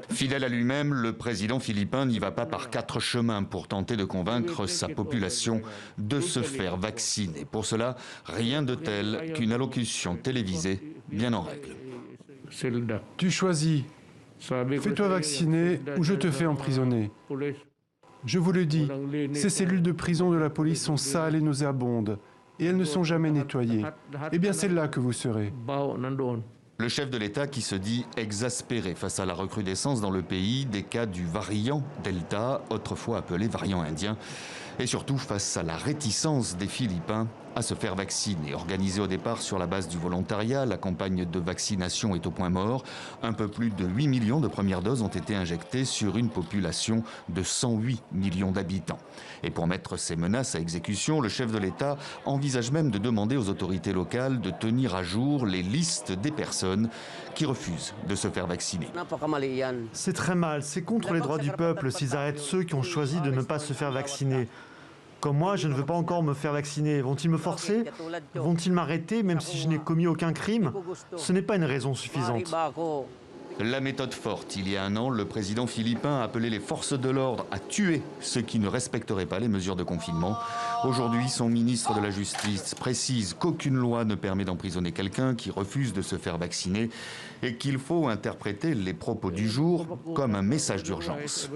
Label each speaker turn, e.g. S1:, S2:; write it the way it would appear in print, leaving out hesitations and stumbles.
S1: Fidèle à lui-même, le président philippin n'y va pas par quatre chemins pour tenter de convaincre sa population de se faire vacciner. Pour cela, rien de tel qu'une allocution télévisée bien en règle.
S2: Tu choisis, fais-toi vacciner ou je te fais emprisonner. Je vous le dis, ces cellules de prison de la police sont sales et nauséabondes, et elles ne sont jamais nettoyées. Eh bien, c'est là que vous serez.
S1: Le chef de l'État qui se dit exaspéré face à la recrudescence dans le pays des cas du variant Delta, autrefois appelé variant indien, et surtout face à la réticence des Philippins à se faire vacciner. Organisée au départ sur la base du volontariat, la campagne de vaccination est au point mort. Un peu plus de 8 millions de premières doses ont été injectées sur une population de 108 millions d'habitants. Et pour mettre ces menaces à exécution, le chef de l'État envisage même de demander aux autorités locales de tenir à jour les listes des personnes qui refusent de se faire vacciner.
S3: C'est très mal, c'est contre les droits du peuple s'ils arrêtent ceux qui ont choisi de ne pas se faire vacciner. Comme moi, je ne veux pas encore me faire vacciner. Vont-ils me forcer? Vont-ils m'arrêter même si je n'ai commis aucun crime? Ce n'est pas une raison suffisante.
S1: La méthode forte. Il y a un an, le président philippin a appelé les forces de l'ordre à tuer ceux qui ne respecteraient pas les mesures de confinement. Aujourd'hui, son ministre de la Justice précise qu'aucune loi ne permet d'emprisonner quelqu'un qui refuse de se faire vacciner et qu'il faut interpréter les propos du jour comme un message d'urgence.